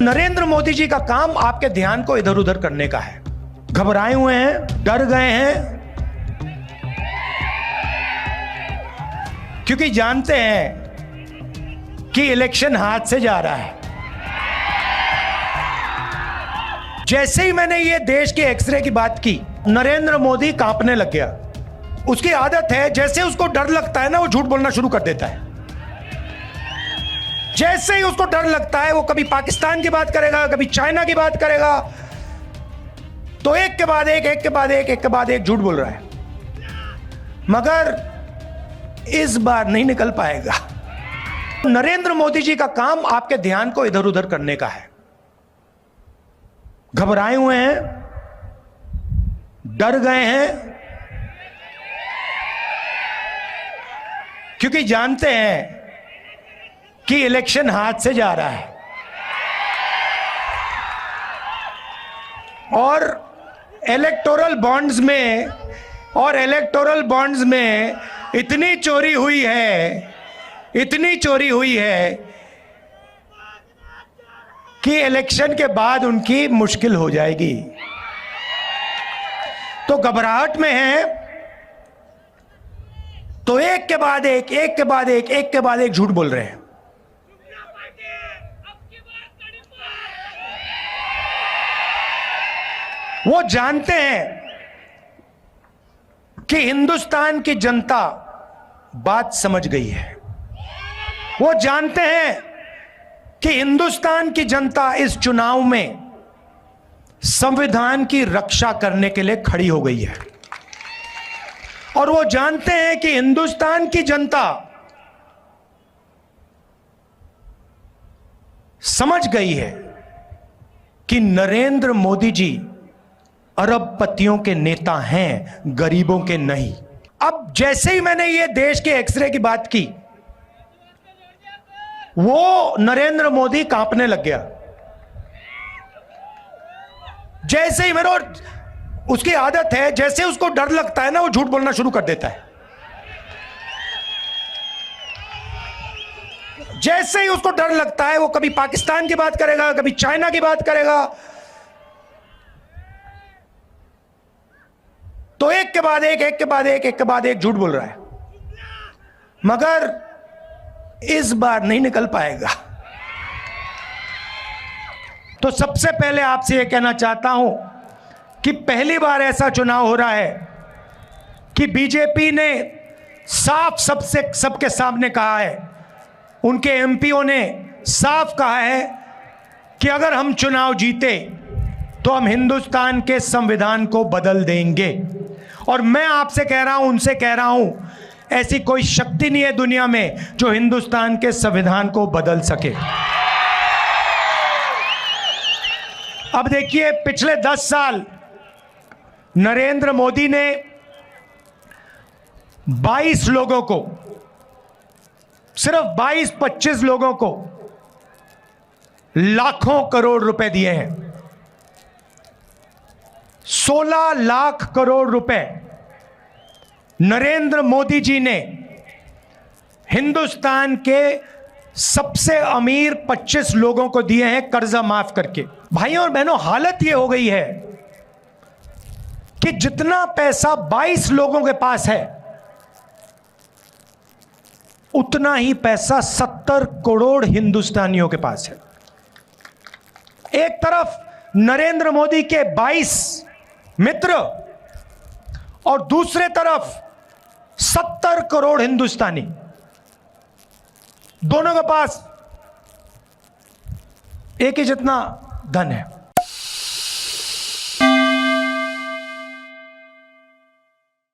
नरेंद्र मोदी जी का काम आपके ध्यान को इधर उधर करने का है। घबराए हुए हैं, डर गए हैं, क्योंकि जानते हैं कि इलेक्शन हाथ से जा रहा है। जैसे ही मैंने ये देश के एक्सरे की बात की, नरेंद्र मोदी कांपने लग गया। उसकी आदत है, जैसे उसको डर लगता है ना, वो झूठ बोलना शुरू कर देता है। जैसे ही उसको डर लगता है, वो कभी पाकिस्तान की बात करेगा, कभी चाइना की बात करेगा, तो एक के बाद एक झूठ बोल रहा है। मगर इस बार नहीं निकल पाएगा। नरेंद्र मोदी जी का काम आपके ध्यान को इधर उधर करने का है। घबराए हुए हैं, डर गए हैं, क्योंकि जानते हैं कि इलेक्शन हाथ से जा रहा है। और इलेक्टोरल बॉन्ड्स में इतनी चोरी हुई है कि इलेक्शन के बाद उनकी मुश्किल हो जाएगी। तो घबराहट में है, तो एक के बाद एक झूठ बोल रहे हैं। वो जानते हैं कि हिंदुस्तान की जनता बात समझ गई है। वो जानते हैं कि हिंदुस्तान की जनता इस चुनाव में संविधान की रक्षा करने के लिए खड़ी हो गई है। और वो जानते हैं कि हिंदुस्तान की जनता समझ गई है कि नरेंद्र मोदी जी अरबपतियों के नेता हैं, गरीबों के नहीं। अब जैसे ही मैंने ये देश के एक्सरे की बात की, वो नरेंद्र मोदी कांपने लग गया। जैसे ही उसकी आदत है, जैसे उसको डर लगता है ना, वो झूठ बोलना शुरू कर देता है। जैसे ही उसको डर लगता है, वो कभी पाकिस्तान की बात करेगा, कभी चाइना की बात करेगा, तो एक के बाद एक झूठ बोल रहा है। मगर इस बार नहीं निकल पाएगा। तो सबसे पहले आपसे यह कहना चाहता हूं कि पहली बार ऐसा चुनाव हो रहा है कि बीजेपी ने साफ सबके सामने कहा है, उनके एमपीओ ने साफ कहा है कि अगर हम चुनाव जीते तो हम हिंदुस्तान के संविधान को बदल देंगे। और मैं आपसे कह रहा हूं, उनसे कह रहा हूं, ऐसी कोई शक्ति नहीं है दुनिया में जो हिंदुस्तान के संविधान को बदल सके। अब देखिए, पिछले 10 साल नरेंद्र मोदी ने 22 लोगों को, सिर्फ 22-25 लोगों को लाखों करोड़ रुपए दिए हैं। 16 लाख करोड़ रुपए नरेंद्र मोदी जी ने हिंदुस्तान के सबसे अमीर 25 लोगों को दिए हैं, कर्जा माफ करके। भाइयों और बहनों, हालत यह हो गई है कि जितना पैसा 22 लोगों के पास है, उतना ही पैसा 70 करोड़ हिंदुस्तानियों के पास है। एक तरफ नरेंद्र मोदी के 22 मित्र और दूसरे तरफ 70 करोड़ हिंदुस्तानी, दोनों के पास एक ही जितना धन है।